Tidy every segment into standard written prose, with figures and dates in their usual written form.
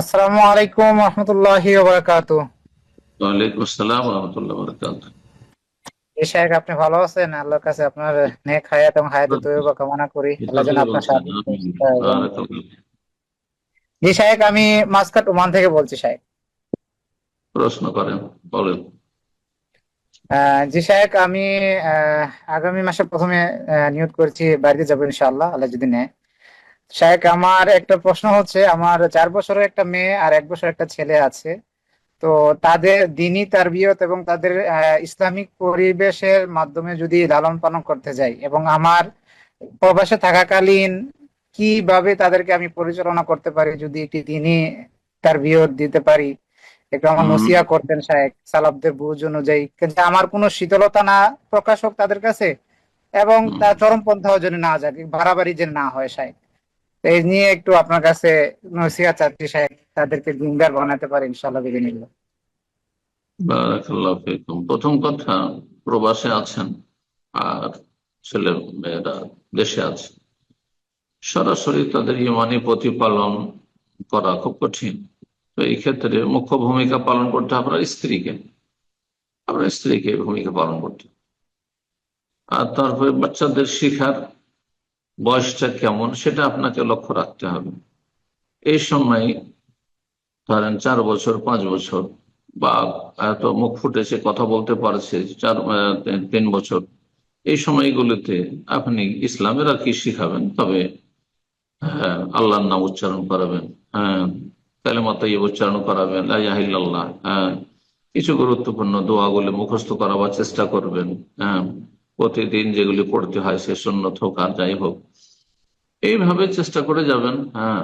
আসসালামু আলাইকুম রহমতুল্লাহি ওয়া বারাকাতুহু। ওয়ালাইকুম আসসালাম রহমতুল্লাহ বরকাত। শাহেখ, আপনি ভালো আছেন? আল্লাহর কাছে আপনার নেক হায়াত এবং হায়াতুত তৈয়বা কামনা করি। আল্লাহ যেন এভাবেই আপনার বলছেন, সাহায্য আমিন। করেন। বারাকাল্লাহ। জি শাহেখ, আমি মাসকাট ওমান থেকে বলছি শাহেখ। প্রশ্ন করেন, বলেন। জি শাহেখ, আমি আহ, আগামী মাসে প্রথমে নিয়োগ করেছি, বাড়িতে যাবো ইনশাআল্লাহ, আল্লাহ যদি নেয়। শাহেখ, আমার একটা প্রশ্ন হচ্ছে, আমার 4 বছরের একটা মেয়ে আর 1 বছর একটা ছেলে আছে। তো তাদের দিনী তারবিয়ত এবং তাদের ইসলামিক পরিবেশের মাধ্যমে যদি লালন পালন করতে যাই, এবং আমার প্রবাসে থাকাকালীন কিভাবে তাদেরকে আমি পরিচালনা করতে পারি, যদি একটি দিনী তারবিয়ত দিতে পারি, একটু আমার হম নসিহা করতেন শায়েখ, সালাফদের বুঝ অনুযায়ী, কিন্তু আমার কোনো শীতলতা না প্রকাশ হোক তাদের কাছে, এবং হম তার চরমপন্থাও যেন না যাক, বাড়াবাড়ি যেন না হয় শায়েখ। তো এই নিয়ে একটু আপনার কাছে নসিহা চাচ্ছি শায়েখ, তাদেরকে দিনদার বানাতে পারি ইনশাআল্লাহ বিদিনিল্লাহ। বারাকাল্লাহ ফিকুম। প্রথম কথা, প্রবাসে আছেন আর ছেলে মেয়েরা দেশে আছে, সরাসরি তাদের ইমানি প্রতিপালন করা খুব কঠিন। তো এই ক্ষেত্রে মুখ্য ভূমিকা পালন করতে হবে আপনার স্ত্রীকে ভূমিকা পালন করতে হবে। আর তারপরে বাচ্চাদের শিখার বয়সটা কেমন সেটা আপনাকে লক্ষ্য রাখতে হবে। এই সময় ধরেন 4 বছর 5 বছর, বা এত মুখ ফুটেছে, কথা বলতে পারছে 3 বছর, এই সময়গুলোতে আপনি ইসলামের আর কি শিখাবেন? তবে হ্যাঁ, আল্লাহর নাম উচ্চারণ করাবেন। হ্যাঁ, কালেমা তাইয়্যিবা উচ্চারণ করাবেন, লা ইলাহা ইল্লাল্লাহ। হ্যাঁ, কিছু গুরুত্বপূর্ণ দোয়াগুলি মুখস্থ করাবার চেষ্টা করবেন। হ্যাঁ, প্রতিদিন যেগুলি পড়তে হয়, সে সুন্নত হোক আর যাই হোক, এইভাবে চেষ্টা করে যাবেন। হ্যাঁ,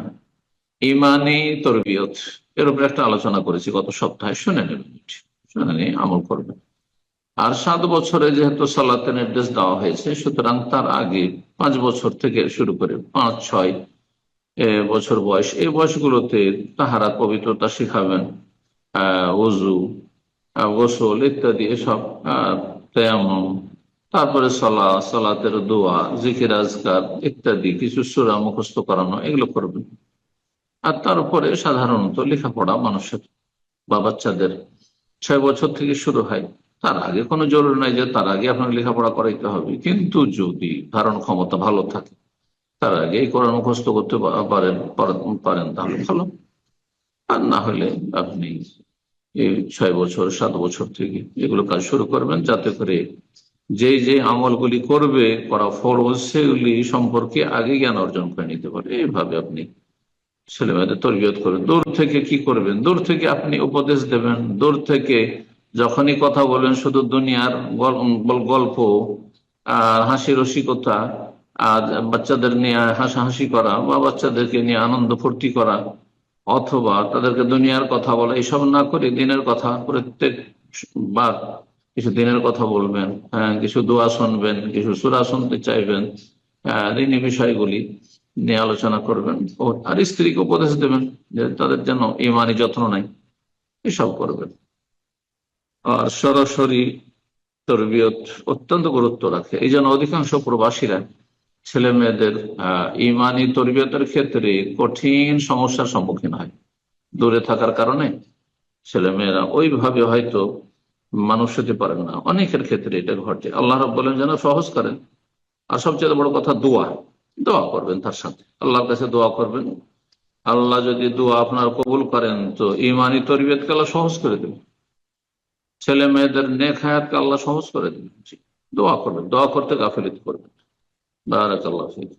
ইমানি তরবিয়ত, এর উপরে একটা আলোচনা করেছি গত সপ্তাহে, শুনে নেবেন, শুনে নিয়ে আমল করবেন। আর 7 বছরে যেহেতু সালাতের নির্দেশ দেওয়া হয়েছে, সুতরাং তার আগে 5 বছর থেকে শুরু করে 5-6 বছর বয়স, এই বয়সগুলোতে তাহারা পবিত্রতা শিখাবেন, ওযু, গোসল ইত্যাদি এসব, তায়াম্মুম, তারপরে সালাতের দোয়া, জিকির আজকার ইত্যাদি কিছু সূরা মুখস্থ করানো, এগুলো করবেন। আর তার উপরে সাধারণত লেখাপড়া মানুষের বা বাচ্চাদের 6 বছর থেকে শুরু হয়। তার আগে কোনো জরুরি নাই যে তার আগে আপনাকে লেখাপড়া করাইতে হবে, কিন্তু যদি ধারণ ক্ষমতা ভালো থাকে, তার আগে এই কোরআন মুখস্থ করতে পারেন তাহলে ভালো। আর না হলে আপনি এই 6 বছর 7 বছর থেকে এগুলো কাজ শুরু করবেন, যাতে করে যেই যে আমলগুলি করা ফরজ, সেগুলি সম্পর্কে আগে জ্ঞান অর্জন করে নিতে পারে। এইভাবে আপনি ছেলেমেয়েদের তরবিয়ত করবেন। দূর থেকে কি করবেন? দূর থেকে আপনি উপদেশ দেবেন। দূর থেকে যখনই কথা বলবেন, শুধু দুনিয়ার গল্প আর হাসি রসিকতা, আর বাচ্চাদের নিয়ে হাসাহাসি করা বা বাচ্চাদেরকে নিয়ে আনন্দ ফুর্তি করা, অথবা তাদেরকে দুনিয়ার কথা বলা, এসব না করে দিনের কথা প্রত্যেক বার কিছু দিনের কথা বলবেন। হ্যাঁ, কিছু দোয়া শুনবেন, কিছু সূরা শুনতে চাইবেন। দিনী বিষয়গুলি নিয়ে আলোচনা করবেন। আর স্ত্রীকে উপদেশ দেবেন যে তাদের যেন ইমানি যত্ন নাই, এসব করবেন। আর সরাসরি তরবিয়ত অত্যন্ত গুরুত্ব রাখে, এই জন্য অধিকাংশ প্রবাসীরা ছেলে মেয়েদের ইমানি তরবিয়তের ক্ষেত্রে কঠিন সমস্যার সম্মুখীন হয়। দূরে থাকার কারণে ছেলে মেয়েরা ওইভাবে হয়তো মানুষ হতে পারে না, অনেকের ক্ষেত্রে এটা ঘটে। আল্লাহ রাব্বুল আলামিন যেন সহজ করেন। আর সবচেয়ে বড় কথা, দোয়া দোয়া করবেন, তার সাথে আল্লাহর কাছে দোয়া করবেন। আল্লাহ যদি দোয়া আপনার কবুল করেন, তো ইমানি তরবিয়তকে আল্লাহ সহজ করে দেবেন, ছেলে মেয়েদের নেক হায়াতকে আল্লাহ সহজ করে দেবেন। জি, দোয়া করবেন, দোয়া করতে গাফিলতি করবেন। বারাকাল্লাহ ফিক।